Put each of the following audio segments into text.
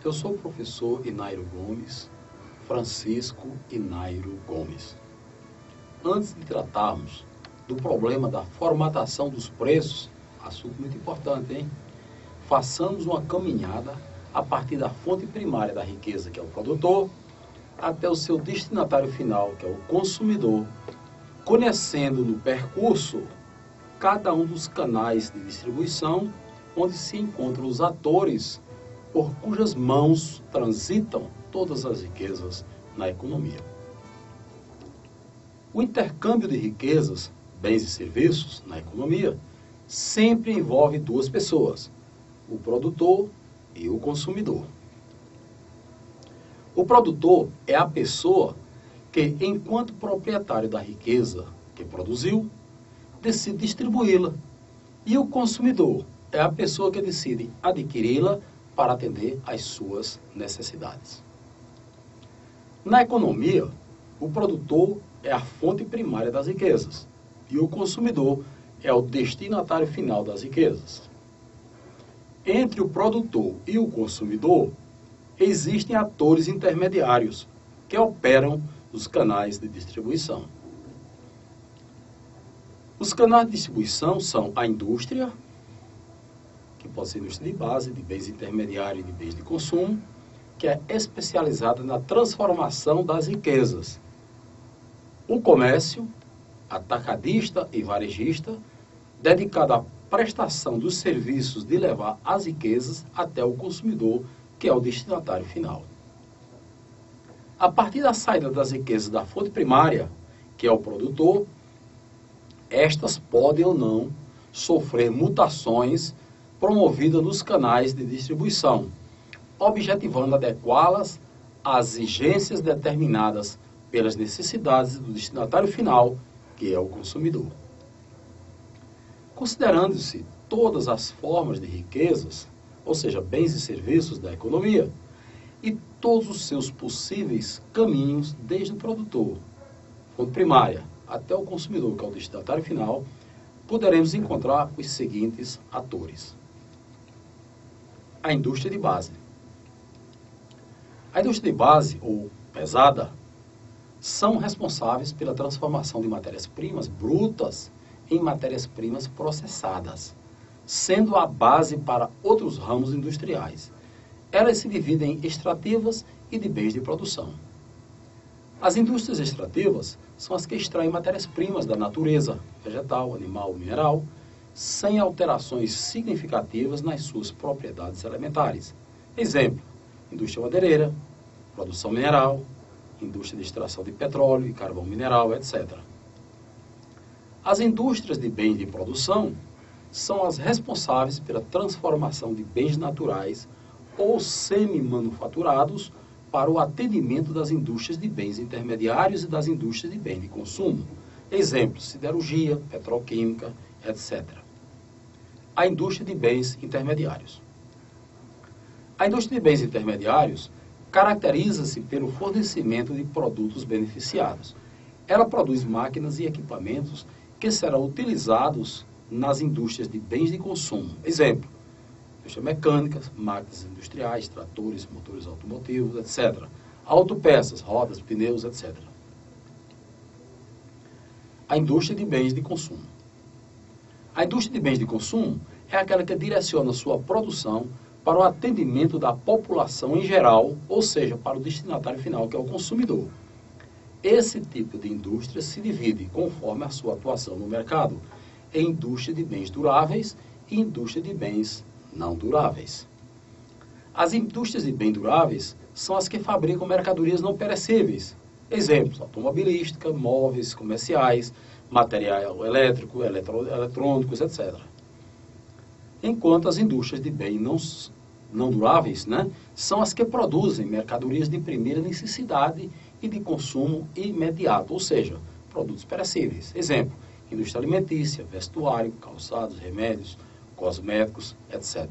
Eu sou o professor Inairo Gomes, Francisco Inairo Gomes. Antes de tratarmos do problema da formatação dos preços, assunto muito importante, hein? Façamos uma caminhada a partir da fonte primária da riqueza, que é o produtor, até o seu destinatário final, que é o consumidor, conhecendo no percurso cada um dos canais de distribuição onde se encontram os atores por cujas mãos transitam todas as riquezas na economia. O intercâmbio de riquezas, bens e serviços na economia sempre envolve duas pessoas, o produtor e o consumidor. O produtor é a pessoa que, enquanto proprietário da riqueza que produziu, decide distribuí-la. E o consumidor é a pessoa que decide adquiri-la para atender às suas necessidades. Na economia, o produtor é a fonte primária das riquezas e o consumidor é o destinatário final das riquezas. Entre o produtor e o consumidor, existem atores intermediários que operam os canais de distribuição. Os canais de distribuição são a indústria, que pode ser indústria de base, de bens intermediários e de bens de consumo, que é especializada na transformação das riquezas. O comércio, atacadista e varejista, dedicado à prestação dos serviços de levar as riquezas até o consumidor, que é o destinatário final. A partir da saída das riquezas da fonte primária, que é o produtor, estas podem ou não sofrer mutações promovidas nos canais de distribuição, objetivando adequá-las às exigências determinadas pelas necessidades do destinatário final, que é o consumidor. Considerando-se todas as formas de riquezas, ou seja, bens e serviços da economia, e todos os seus possíveis caminhos, desde o produtor, fonte primária, até o consumidor, que é o destinatário final, poderemos encontrar os seguintes atores. A indústria de base. A indústria de base, ou pesada, são responsáveis pela transformação de matérias-primas brutas em matérias-primas processadas, sendo a base para outros ramos industriais. Elas se dividem em extrativas e de bens de produção. As indústrias extrativas são as que extraem matérias-primas da natureza, vegetal, animal, mineral, sem alterações significativas nas suas propriedades elementares. Exemplo, indústria madeireira, produção mineral, indústria de extração de petróleo e carvão mineral, etc. As indústrias de bens de produção são as responsáveis pela transformação de bens naturais ou semi-manufaturados para o atendimento das indústrias de bens intermediários e das indústrias de bens de consumo. Exemplo, siderurgia, petroquímica, etc. A indústria de bens intermediários. A indústria de bens intermediários caracteriza-se pelo fornecimento de produtos beneficiados. Ela produz máquinas e equipamentos que serão utilizados nas indústrias de bens de consumo. Exemplo, indústria mecânica, máquinas industriais, tratores, motores automotivos, etc. Autopeças, rodas, pneus, etc. A indústria de bens de consumo. A indústria de bens de consumo é aquela que direciona sua produção para o atendimento da população em geral, ou seja, para o destinatário final, que é o consumidor. Esse tipo de indústria se divide, conforme a sua atuação no mercado, em indústria de bens duráveis e indústria de bens não duráveis. As indústrias de bens duráveis são as que fabricam mercadorias não perecíveis. Exemplos, automobilística, móveis, comerciais, material elétrico, eletrônicos, etc. Enquanto as indústrias de bens não duráveis, são as que produzem mercadorias de primeira necessidade e de consumo imediato, ou seja, produtos perecíveis. Exemplo, indústria alimentícia, vestuário, calçados, remédios, cosméticos, etc.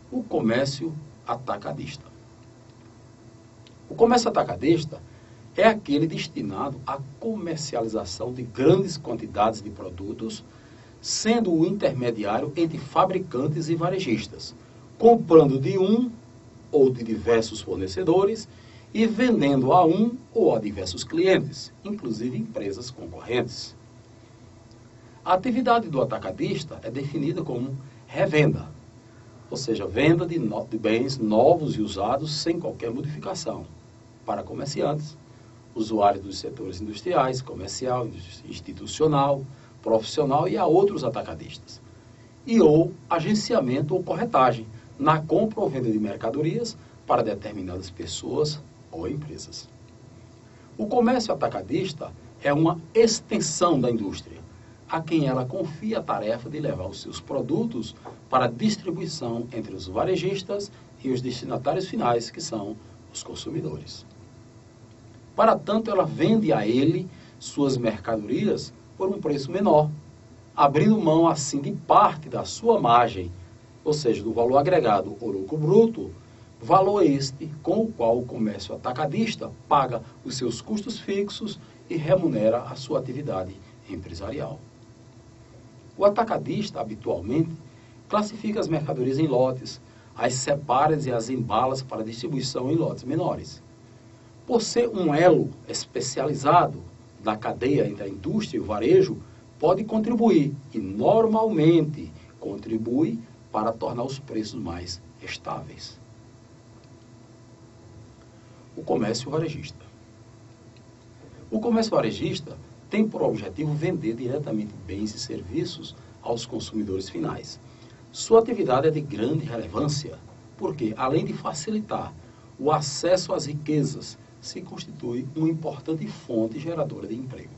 O comércio atacadista. O comércio atacadista é aquele destinado à comercialização de grandes quantidades de produtos, sendo o intermediário entre fabricantes e varejistas, comprando de um ou de diversos fornecedores e vendendo a um ou a diversos clientes, inclusive empresas concorrentes. A atividade do atacadista é definida como revenda, ou seja, venda de bens novos e usados sem qualquer modificação, para comerciantes, usuários dos setores industriais, comercial, institucional, profissional e a outros atacadistas. E ou agenciamento ou corretagem, na compra ou venda de mercadorias para determinadas pessoas ou empresas. O comércio atacadista é uma extensão da indústria, a quem ela confia a tarefa de levar os seus produtos para distribuição entre os varejistas e os destinatários finais, que são os consumidores. Para tanto, ela vende a ele suas mercadorias por um preço menor, abrindo mão assim de parte da sua margem, ou seja, do valor agregado ou lucro bruto, valor este com o qual o comércio atacadista paga os seus custos fixos e remunera a sua atividade empresarial. O atacadista, habitualmente, classifica as mercadorias em lotes, as separa e as embala para distribuição em lotes menores. Por ser um elo especializado da cadeia entre a indústria e o varejo, pode contribuir, e normalmente contribui, para tornar os preços mais estáveis. O comércio varejista. O comércio varejista tem por objetivo vender diretamente bens e serviços aos consumidores finais. Sua atividade é de grande relevância, porque, além de facilitar o acesso às riquezas, se constitui uma importante fonte geradora de emprego.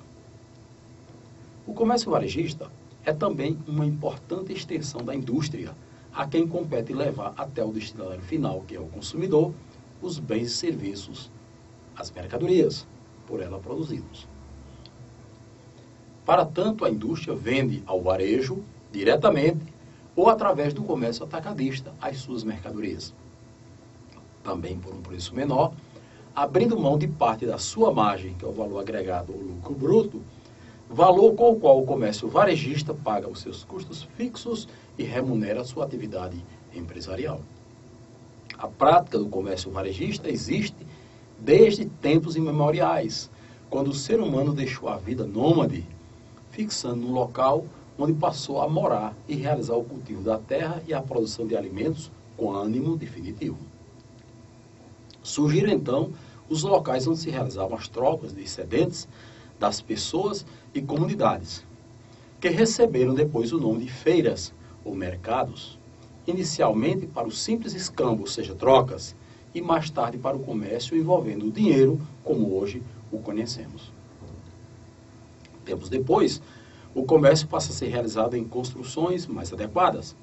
O comércio varejista é também uma importante extensão da indústria, a quem compete levar até o destinatário final, que é o consumidor, os bens e serviços, as mercadorias, por ela produzidos. Para tanto, a indústria vende ao varejo, diretamente, ou através do comércio atacadista, as suas mercadorias. Também por um preço menor, abrindo mão de parte da sua margem, que é o valor agregado ou lucro bruto, valor com o qual o comércio varejista paga os seus custos fixos e remunera a sua atividade empresarial. A prática do comércio varejista existe desde tempos imemoriais, quando o ser humano deixou a vida nômade, fixando um local onde passou a morar e realizar o cultivo da terra e a produção de alimentos com ânimo definitivo. Surgiram então os locais onde se realizavam as trocas de excedentes das pessoas e comunidades, que receberam depois o nome de feiras ou mercados, inicialmente para o simples escambo, ou seja, trocas, e mais tarde para o comércio envolvendo o dinheiro, como hoje o conhecemos. Tempos depois, o comércio passa a ser realizado em construções mais adequadas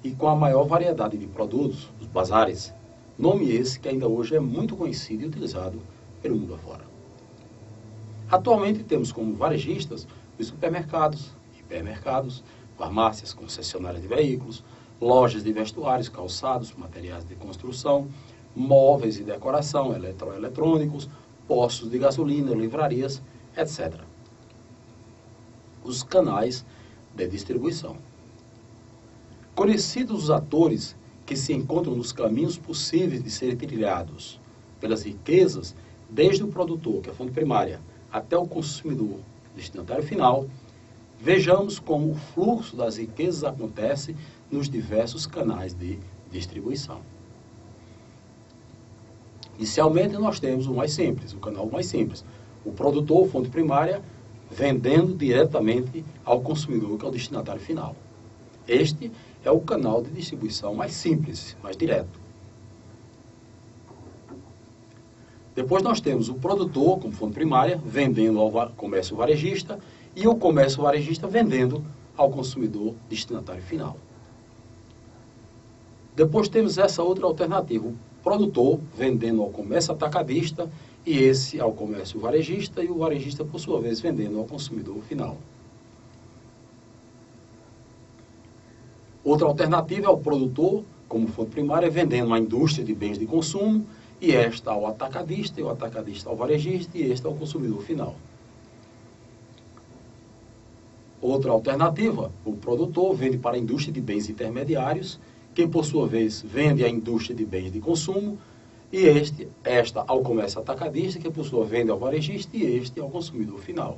e com a maior variedade de produtos, os bazares, nome esse que ainda hoje é muito conhecido e utilizado pelo mundo afora. Atualmente temos como varejistas os supermercados, hipermercados, farmácias, concessionárias de veículos, lojas de vestuários, calçados, materiais de construção, móveis e decoração, eletroeletrônicos, postos de gasolina, livrarias, etc. Os canais de distribuição. Conhecidos os atores que se encontram nos caminhos possíveis de serem trilhados pelas riquezas, desde o produtor, que é a fonte primária, até o consumidor, destinatário final, vejamos como o fluxo das riquezas acontece nos diversos canais de distribuição. Inicialmente, nós temos o mais simples, o canal mais simples. O produtor, fonte primária, vendendo diretamente ao consumidor, que é o destinatário final. Este é o canal de distribuição mais simples, mais direto. Depois nós temos o produtor, como fonte primária, vendendo ao comércio varejista, e o comércio varejista vendendo ao consumidor destinatário final. Depois temos essa outra alternativa, o produtor vendendo ao comércio atacadista, e esse ao comércio varejista, e o varejista, por sua vez, vendendo ao consumidor final. Outra alternativa é o produtor, como fonte primária, vendendo à indústria de bens de consumo, e esta ao atacadista, e o atacadista ao varejista, e este ao consumidor final. Outra alternativa, o produtor vende para a indústria de bens intermediários, que por sua vez vende à indústria de bens de consumo, e esta ao comércio atacadista, que por sua vez vende ao varejista, e este ao consumidor final.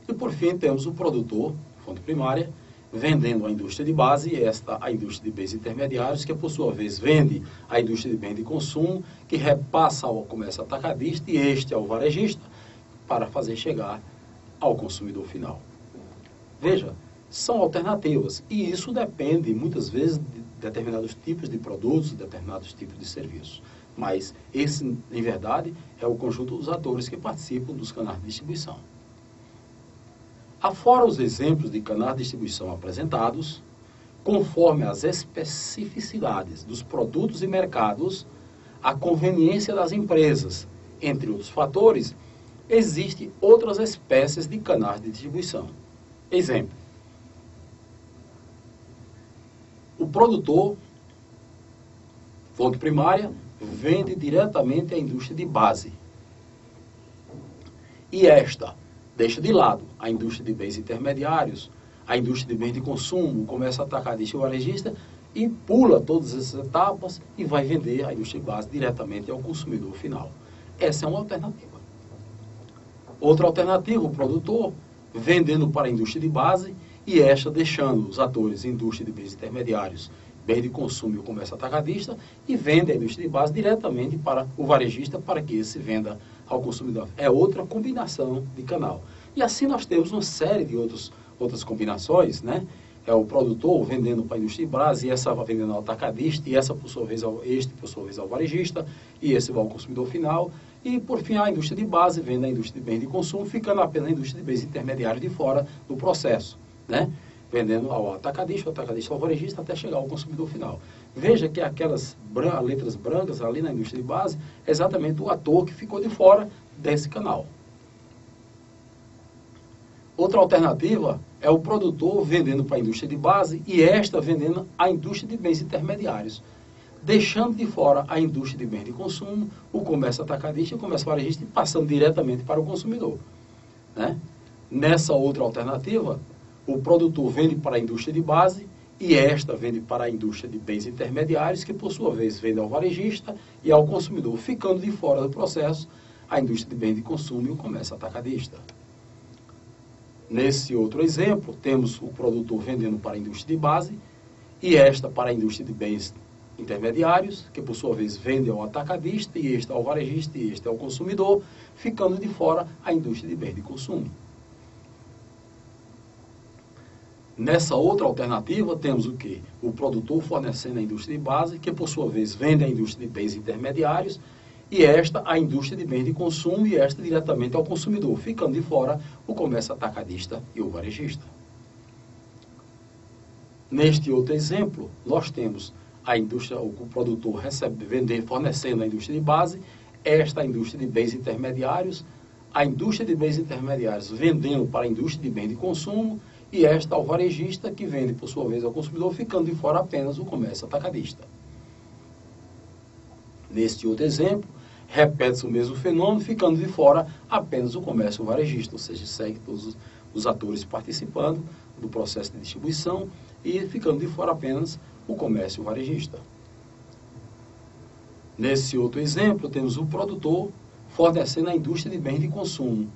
E por fim temos o produtor, fonte primária, vendendo à indústria de base, e esta à indústria de bens intermediários, que por sua vez vende à indústria de bens de consumo, que repassa ao comércio atacadista e este ao varejista, para fazer chegar ao consumidor final. Veja, são alternativas, e isso depende muitas vezes de determinados tipos de produtos, determinados tipos de serviços. Mas esse, em verdade, é o conjunto dos atores que participam dos canais de distribuição. Afora os exemplos de canais de distribuição apresentados, conforme as especificidades dos produtos e mercados, a conveniência das empresas, entre outros fatores, existem outras espécies de canais de distribuição. Exemplo: o produtor, fonte primária, vende diretamente à indústria de base. E esta deixa de lado a indústria de bens intermediários, a indústria de bens de consumo, o comércio atacadista e varejista, e pula todas essas etapas e vai vender a indústria de base diretamente ao consumidor final. Essa é uma alternativa. Outra alternativa, o produtor vendendo para a indústria de base e esta deixando os atores indústria de bens intermediários, bens de consumo e o comércio atacadista, e vende a indústria de base diretamente para o varejista para que esse venda ao consumidor. É outra combinação de canal. E assim nós temos uma série de outras combinações, né? É o produtor vendendo para a indústria de base, e essa vai vendendo ao atacadista, e essa por sua vez ao varejista, e esse vai ao consumidor final. E por fim a indústria de base vende à indústria de bens de consumo, ficando apenas a indústria de bens intermediários de fora do processo, né? Vendendo ao atacadista, o atacadista ao varejista, até chegar ao consumidor final. Veja que aquelas letras brancas ali na indústria de base é exatamente o ator que ficou de fora desse canal. Outra alternativa é o produtor vendendo para a indústria de base e esta vendendo à indústria de bens intermediários, deixando de fora a indústria de bens de consumo, o comércio atacadista e o comércio varejista, e passando diretamente para o consumidor, né? Nessa outra alternativa, o produtor vende para a indústria de base e esta vende para a indústria de bens intermediários, que por sua vez vende ao varejista e ao consumidor, ficando de fora do processo a indústria de bens de consumo e o comércio atacadista. Nesse outro exemplo, temos o produtor vendendo para a indústria de base e esta para a indústria de bens intermediários, que por sua vez vende ao atacadista e este ao varejista e este ao consumidor, ficando de fora a indústria de bens de consumo. Nessa outra alternativa, temos o quê? O produtor fornecendo à indústria de base, que por sua vez vende à indústria de bens intermediários, e esta à indústria de bens de consumo e esta diretamente ao consumidor, ficando de fora o comércio atacadista e o varejista. Neste outro exemplo, nós temos a indústria, o produtor fornecendo à indústria de base, esta à indústria de bens intermediários, a indústria de bens intermediários vendendo para a indústria de bens de consumo, e esta ao varejista, que vende por sua vez ao consumidor, ficando de fora apenas o comércio atacadista. Neste outro exemplo, repete-se o mesmo fenômeno, ficando de fora apenas o comércio varejista, ou seja, segue todos os atores participando do processo de distribuição e ficando de fora apenas o comércio varejista. Nesse outro exemplo, temos o produtor fornecendo à indústria de bens de consumo,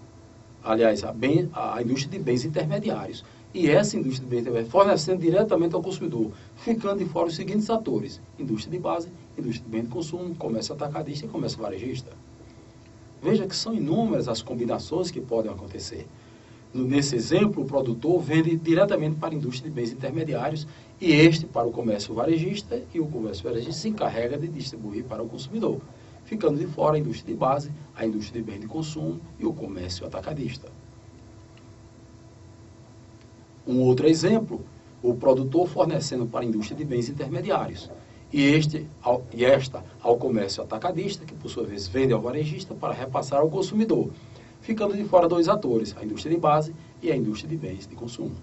aliás, a indústria de bens intermediários, e essa indústria de bens intermediários fornecendo diretamente ao consumidor, ficando de fora os seguintes atores: indústria de base, indústria de bens de consumo, comércio atacadista e comércio varejista. Veja que são inúmeras as combinações que podem acontecer. Nesse exemplo, o produtor vende diretamente para a indústria de bens intermediários e este para o comércio varejista, e o comércio varejista se encarrega de distribuir para o consumidor, ficando de fora a indústria de base, a indústria de bens de consumo e o comércio atacadista. Um outro exemplo, o produtor fornecendo para a indústria de bens intermediários e esta ao comércio atacadista, que por sua vez vende ao varejista para repassar ao consumidor, ficando de fora dois atores, a indústria de base e a indústria de bens de consumo.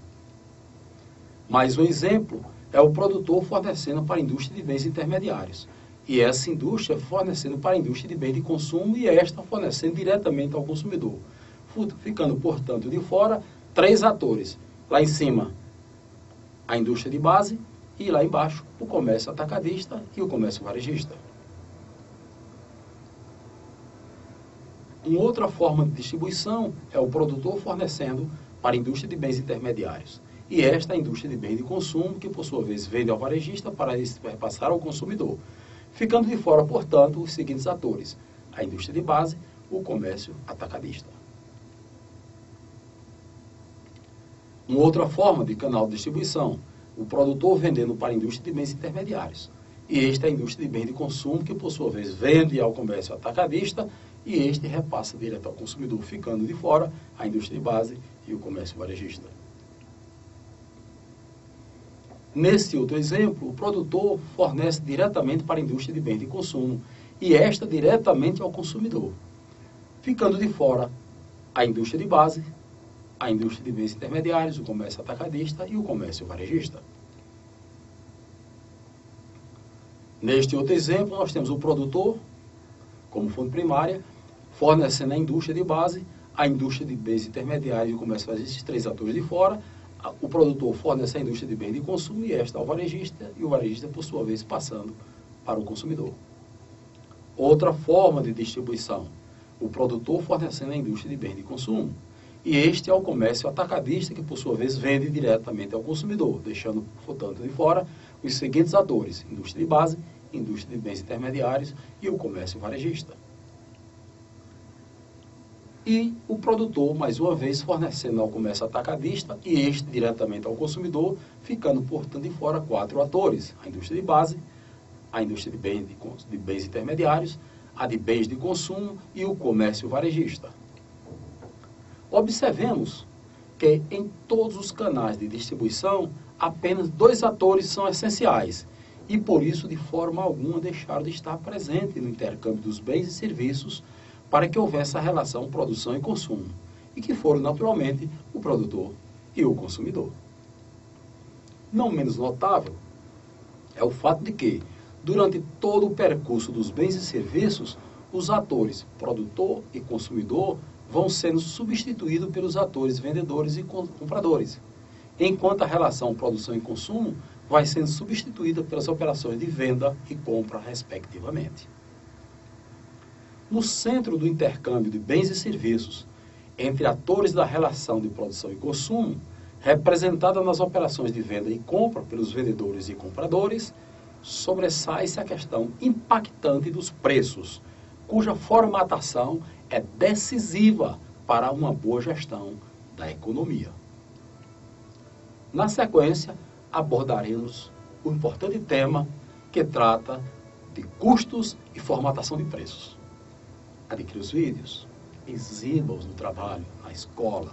Mais um exemplo é o produtor fornecendo para a indústria de bens intermediários e essa indústria fornecendo para a indústria de bens de consumo e esta fornecendo diretamente ao consumidor, ficando, portanto, de fora três atores. Lá em cima, a indústria de base e lá embaixo o comércio atacadista e o comércio varejista. Uma outra forma de distribuição é o produtor fornecendo para a indústria de bens intermediários. E esta é a indústria de bens de consumo, que por sua vez vende ao varejista para passar ao consumidor. Ficando de fora, portanto, os seguintes atores: a indústria de base, o comércio atacadista. Uma outra forma de canal de distribuição, o produtor vendendo para a indústria de bens intermediários. E esta é a indústria de bens de consumo, que por sua vez vende ao comércio atacadista e este repassa direto ao consumidor, ficando de fora a indústria de base e o comércio varejista. Nesse outro exemplo, o produtor fornece diretamente para a indústria de bens de consumo e esta diretamente ao consumidor, ficando de fora a indústria de base, a indústria de bens intermediários, o comércio atacadista e o comércio varejista. Neste outro exemplo, nós temos o produtor, como fonte primária, fornecendo à indústria de base, a indústria de bens intermediários e o comércio varejista, esses três atores de fora. O produtor fornece à indústria de bens de consumo e esta ao varejista, e o varejista, por sua vez, passando para o consumidor. Outra forma de distribuição, o produtor fornecendo à indústria de bens de consumo, e este é o comércio atacadista, que por sua vez vende diretamente ao consumidor, deixando, portanto, de fora os seguintes atores: indústria de base, indústria de bens intermediários e o comércio varejista. E o produtor, mais uma vez, fornecendo ao comércio atacadista e este diretamente ao consumidor, ficando, portanto, de fora quatro atores: a indústria de base, a indústria de bens intermediários, a de bens de consumo e o comércio varejista. Observemos que em todos os canais de distribuição, apenas dois atores são essenciais e, por isso, de forma alguma deixaram de estar presentes no intercâmbio dos bens e serviços para que houvesse a relação produção e consumo, e que foram, naturalmente, o produtor e o consumidor. Não menos notável é o fato de que, durante todo o percurso dos bens e serviços, os atores produtor e consumidor vão sendo substituídos pelos atores vendedores e compradores, enquanto a relação produção e consumo vai sendo substituída pelas operações de venda e compra, respectivamente. No centro do intercâmbio de bens e serviços entre atores da relação de produção e consumo, representada nas operações de venda e compra pelos vendedores e compradores, sobressai-se a questão impactante dos preços, cuja formatação é decisiva para uma boa gestão da economia. Na sequência, abordaremos o importante tema que trata de custos e formatação de preços. Adquira os vídeos, exiba-os no trabalho, na escola,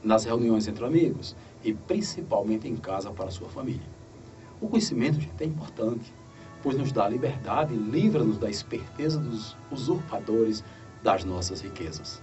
nas reuniões entre amigos e principalmente em casa para a sua família. O conhecimento, gente, é importante, pois nos dá liberdade e livra-nos da esperteza dos usurpadores das nossas riquezas.